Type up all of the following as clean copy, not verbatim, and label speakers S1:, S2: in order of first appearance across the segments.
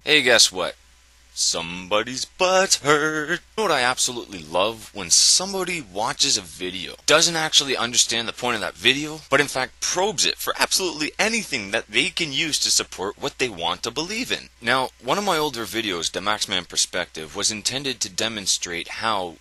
S1: Hey, guess what? Somebody's butt hurt. You know what I absolutely love? When somebody watches a video, doesn't actually understand the point of that video, but in fact probes it for absolutely anything that they can use to support what they want to believe in. Now, one of my older videos, The Maxman Perspective, was intended to demonstrate how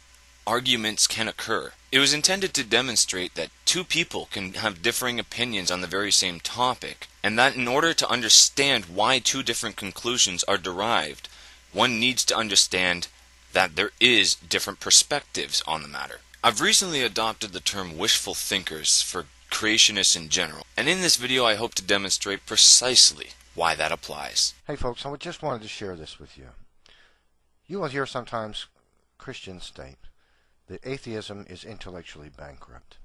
S1: arguments can occur. It was intended to demonstrate that two people can have differing opinions on the very same topic, and that in order to understand why two different conclusions are derived, one needs to understand that there is different perspectives on the matter. I've recently adopted the term wishful thinkers for creationists in general, and in this video I hope to demonstrate precisely why that applies.
S2: Hey folks, I just wanted to share this with you. You will hear sometimes Christians state that atheism is intellectually bankrupt.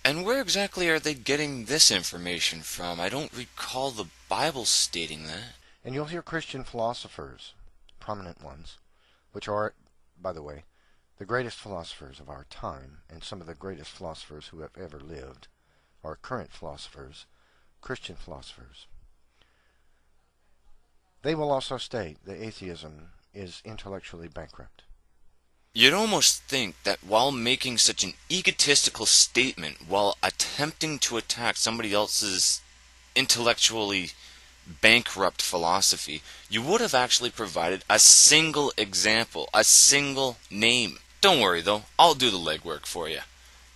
S1: And where exactly are they getting this information from? I don't recall the Bible stating that.
S2: And you'll hear Christian philosophers, prominent ones, which are, by the way, the greatest philosophers of our time, and some of the greatest philosophers who have ever lived are current philosophers, Christian philosophers. They will also state that atheism is intellectually bankrupt.
S1: You'd almost think that while making such an egotistical statement, while attempting to attack somebody else's intellectually bankrupt philosophy, you would have actually provided a single example, a single name. Don't worry though, I'll do the legwork for you.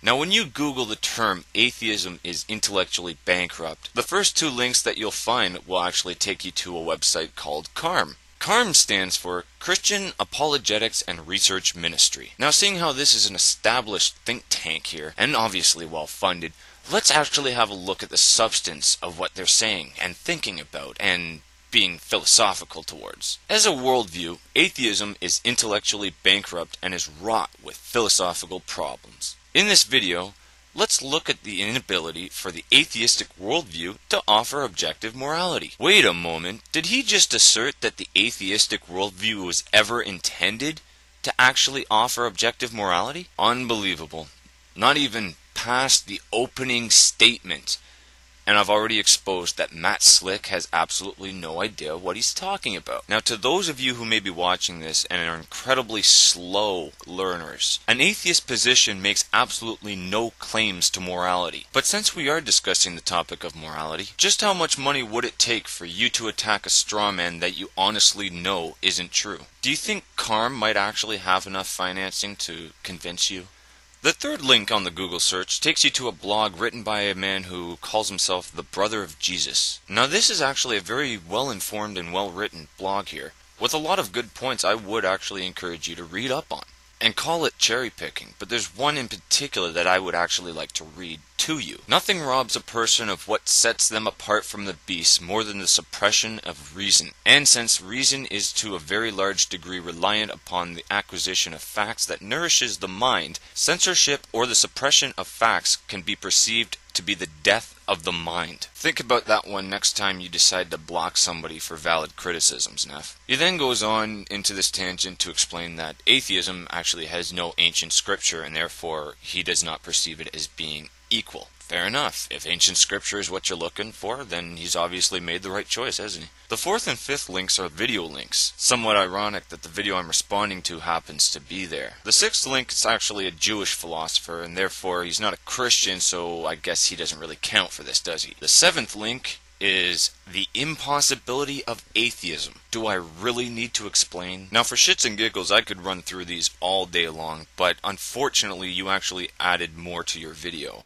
S1: Now when you Google the term atheism is intellectually bankrupt, the first two links that you'll find will actually take you to a website called CARM. CARM stands for Christian Apologetics and Research Ministry. Now, seeing how this is an established think tank here, and obviously well funded, let's actually have a look at the substance of what they're saying and thinking about and being philosophical towards. As a worldview, atheism is intellectually bankrupt and is wrought with philosophical problems. In this video, let's look at the inability for the atheistic worldview to offer objective morality. Wait a moment, did he just assert that the atheistic worldview was ever intended to actually offer objective morality? Unbelievable. Not even past the opening statement. And I've already exposed that Matt Slick has absolutely no idea what he's talking about. Now, to those of you who may be watching this and are incredibly slow learners, an atheist position makes absolutely no claims to morality. But since we are discussing the topic of morality, just how much money would it take for you to attack a straw man that you honestly know isn't true? Do you think CARM might actually have enough financing to convince you? The third link on the Google search takes you to a blog written by a man who calls himself the Brother of Jesus. Now this is actually a very well-informed and well-written blog here, with a lot of good points I would actually encourage you to read up on. And call it cherry picking, but there's one in particular that I would actually like to read to you. Nothing robs a person of what sets them apart from the beast more than the suppression of reason. And since reason is to a very large degree reliant upon the acquisition of facts that nourishes the mind, censorship or the suppression of facts can be perceived to be the death of the mind. Think about that one next time you decide to block somebody for valid criticisms, Neff. He then goes on into this tangent to explain that atheism actually has no ancient scripture and therefore he does not perceive it as being equal. Fair enough. If ancient scripture is what you're looking for, then he's obviously made the right choice, hasn't he? The fourth and fifth links are video links. Somewhat ironic that the video I'm responding to happens to be there. The sixth link is actually a Jewish philosopher, and therefore he's not a Christian, so I guess he doesn't really count for this, does he? The seventh link is the impossibility of atheism. Do I really need to explain? Now for shits and giggles I could run through these all day long, but unfortunately you actually added more to your video.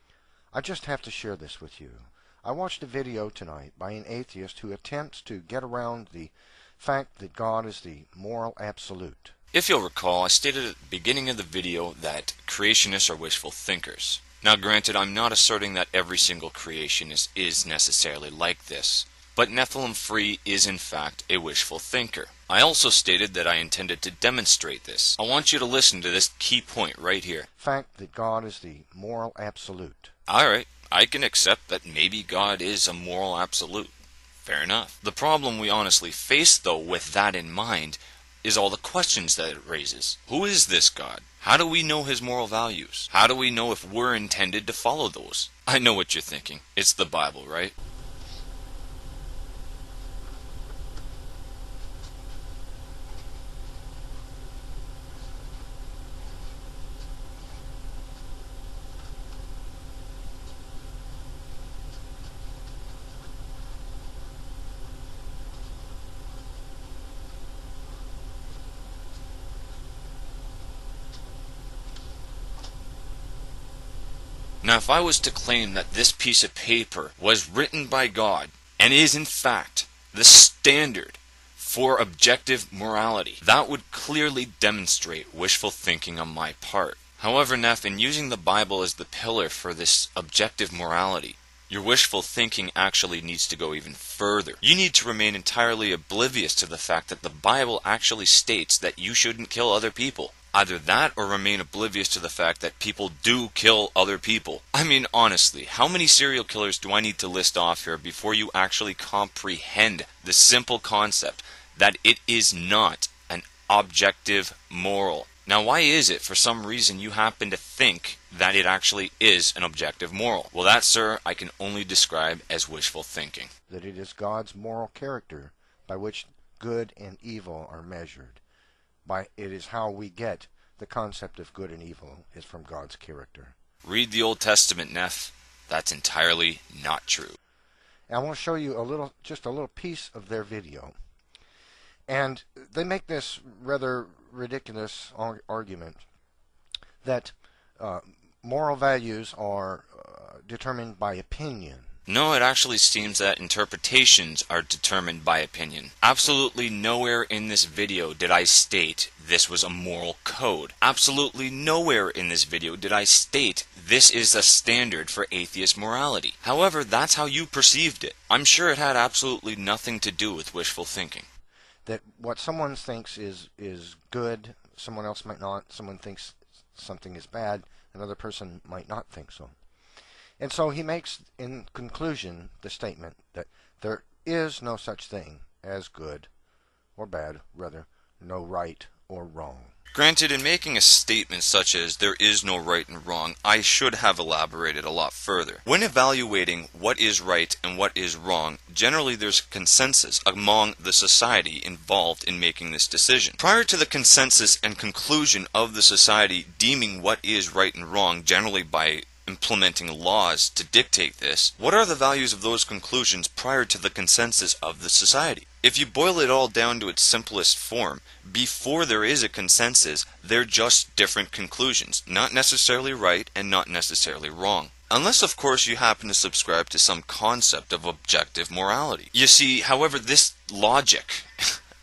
S2: I just have to share this with you. I watched a video tonight by an atheist who attempts to get around the fact that God is the moral absolute.
S1: If you'll recall, I stated at the beginning of the video that creationists are wishful thinkers. Now granted, I'm not asserting that every single creationist is necessarily like this, but NephilimFree is in fact a wishful thinker. I also stated that I intended to demonstrate this. I want you to listen to this key point right here.
S2: Fact that God is the moral absolute.
S1: Alright, I can accept that maybe God is a moral absolute. Fair enough. The problem we honestly face, though, with that in mind, is all the questions that it raises. Who is this God? How do we know his moral values? How do we know if we're intended to follow those? I know what you're thinking. It's the Bible, right? Now, if I was to claim that this piece of paper was written by God and is in fact the standard for objective morality, that would clearly demonstrate wishful thinking on my part. However, Neff, in using the Bible as the pillar for this objective morality, your wishful thinking actually needs to go even further. You need to remain entirely oblivious to the fact that the Bible actually states that you shouldn't kill other people. Either that or remain oblivious to the fact that people do kill other people. I mean, honestly, how many serial killers do I need to list off here before you actually comprehend the simple concept that it is not an objective moral? Now, why is it, for some reason, you happen to think that it actually is an objective moral? Well, that, sir, I can only describe as wishful thinking.
S2: That it is God's moral character by which good and evil are measured. It is how we get the concept of good and evil is from God's character.
S1: Read the Old Testament, Neff. That's entirely not true.
S2: And I want to show you just a little piece of their video. And they make this rather ridiculous argument that moral values are determined by opinion.
S1: No, it actually seems that interpretations are determined by opinion. Absolutely nowhere in this video did I state this was a moral code. Absolutely nowhere in this video did I state this is a standard for atheist morality. However, that's how you perceived it. I'm sure it had absolutely nothing to do with wishful thinking.
S2: That what someone thinks is good, someone else might not. Someone thinks something is bad, another person might not think so. And so he makes, in conclusion, the statement that there is no such thing as good or bad, rather, no right or wrong.
S1: Granted, in making a statement such as there is no right and wrong, I should have elaborated a lot further. When evaluating what is right and what is wrong, generally there's a consensus among the society involved in making this decision. Prior to the consensus and conclusion of the society deeming what is right and wrong, generally by implementing laws to dictate this, what are the values of those conclusions prior to the consensus of the society? If you boil it all down to its simplest form, before there is a consensus, they're just different conclusions, not necessarily right and not necessarily wrong. Unless, of course, you happen to subscribe to some concept of objective morality. You see, however, this logic,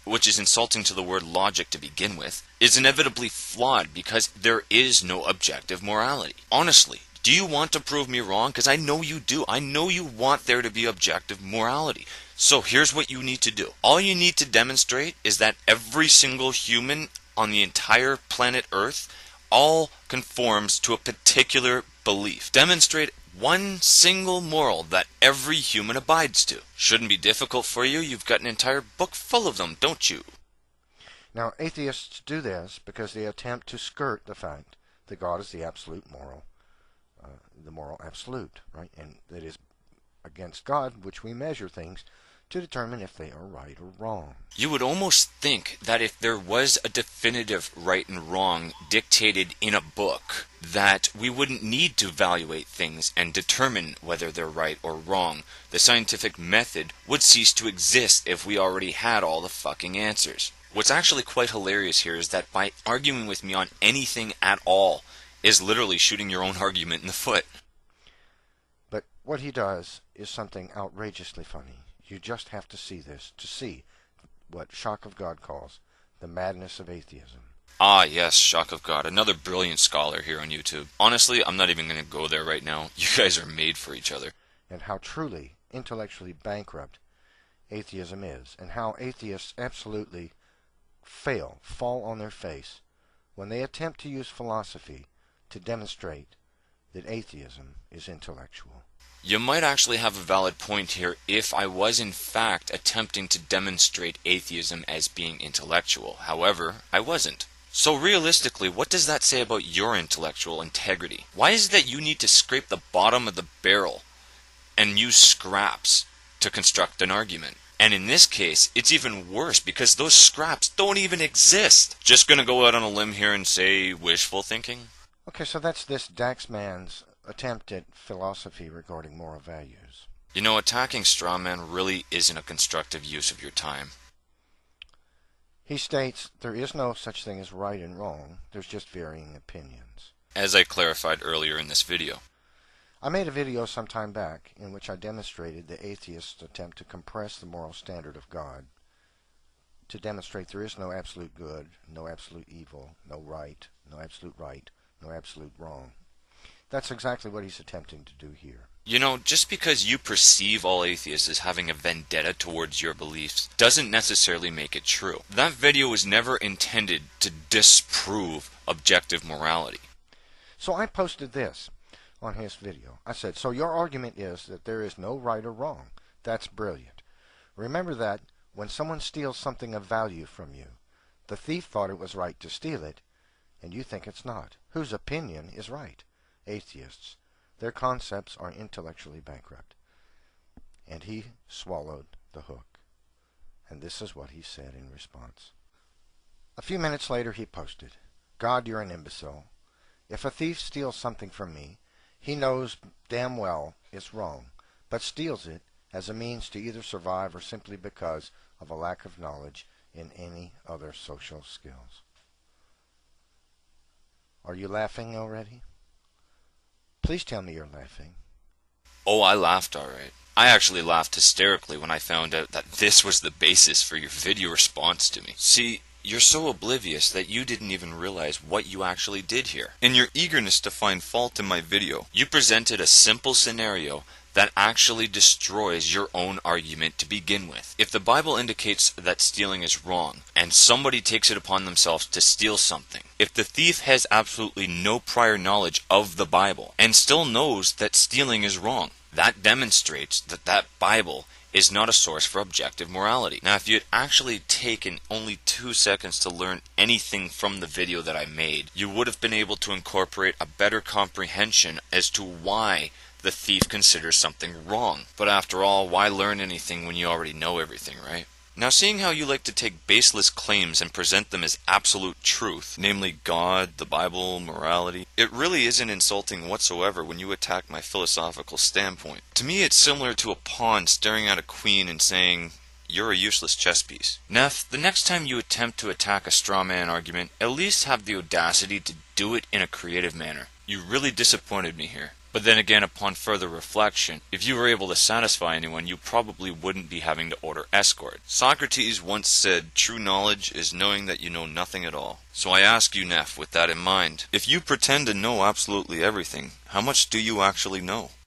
S1: which is insulting to the word logic to begin with, is inevitably flawed because there is no objective morality. Honestly, do you want to prove me wrong? Because I know you do. I know you want there to be objective morality. So here's what you need to do. All you need to demonstrate is that every single human on the entire planet Earth all conforms to a particular belief. Demonstrate one single moral that every human abides to. Shouldn't be difficult for you. You've got an entire book full of them, don't you?
S2: Now, atheists do this because they attempt to skirt the fact that God is the absolute moral. The moral absolute, right? And that is against God, which we measure things to determine if they are right or wrong.
S1: You would almost think that if there was a definitive right and wrong dictated in a book, that we wouldn't need to evaluate things and determine whether they're right or wrong. The scientific method would cease to exist if we already had all the fucking answers. What's actually quite hilarious here is that by arguing with me on anything at all is literally shooting your own argument in the foot.
S2: But what he does is something outrageously funny. You just have to see this to see what Shock of God calls the madness of atheism.
S1: Ah, yes, Shock of God. Another brilliant scholar here on YouTube. Honestly, I'm not even going to go there right now. You guys are made for each other.
S2: And how truly intellectually bankrupt atheism is, and how atheists absolutely fall on their face when they attempt to use philosophy to demonstrate that atheism is intellectual.
S1: You might actually have a valid point here if I was in fact attempting to demonstrate atheism as being intellectual. However, I wasn't. So realistically, what does that say about your intellectual integrity? Why is it that you need to scrape the bottom of the barrel and use scraps to construct an argument? And in this case, it's even worse because those scraps don't even exist. Just gonna go out on a limb here and say wishful thinking?
S2: Okay, so that's this Dax man's attempt at philosophy regarding moral values.
S1: You know, attacking straw man really isn't a constructive use of your time.
S2: He states there is no such thing as right and wrong, there's just varying opinions.
S1: As I clarified earlier in this video.
S2: I made a video some time back in which I demonstrated the atheist's attempt to compress the moral standard of God to demonstrate there is no absolute good, no absolute evil, no absolute right, no absolute wrong. That's exactly what he's attempting to do here.
S1: You know, just because you perceive all atheists as having a vendetta towards your beliefs doesn't necessarily make it true. That video was never intended to disprove objective morality.
S2: So I posted this on his video. I said, so your argument is that there is no right or wrong. That's brilliant. Remember that when someone steals something of value from you, the thief thought it was right to steal it, and you think it's not. Whose opinion is right? Atheists. Their concepts are intellectually bankrupt. And he swallowed the hook. And this is what he said in response. A few minutes later he posted, God, you're an imbecile. If a thief steals something from me, he knows damn well it's wrong, but steals it as a means to either survive or simply because of a lack of knowledge in any other social skills. Are you laughing already? Please tell me you're laughing.
S1: Oh, I laughed all right. I actually laughed hysterically when I found out that this was the basis for your video response to me. See, you're so oblivious that you didn't even realize what you actually did here. In your eagerness to find fault in my video, you presented a simple scenario that actually destroys your own argument to begin with. If the Bible indicates that stealing is wrong, and somebody takes it upon themselves to steal something, if the thief has absolutely no prior knowledge of the Bible, and still knows that stealing is wrong, that demonstrates that that Bible is not a source for objective morality. Now, if you had actually taken only 2 seconds to learn anything from the video that I made, you would have been able to incorporate a better comprehension as to why the thief considers something wrong. But after all, why learn anything when you already know everything, right? Now, seeing how you like to take baseless claims and present them as absolute truth, namely God, the Bible, morality, it really isn't insulting whatsoever when you attack my philosophical standpoint. To me, it's similar to a pawn staring at a queen and saying, you're a useless chess piece. Neph, the next time you attempt to attack a straw man argument, at least have the audacity to do it in a creative manner. You really disappointed me here. But then again, upon further reflection, if you were able to satisfy anyone, you probably wouldn't be having to order escort. Socrates once said, true knowledge is knowing that you know nothing at all. So I ask you, Neph, with that in mind, if you pretend to know absolutely everything, how much do you actually know?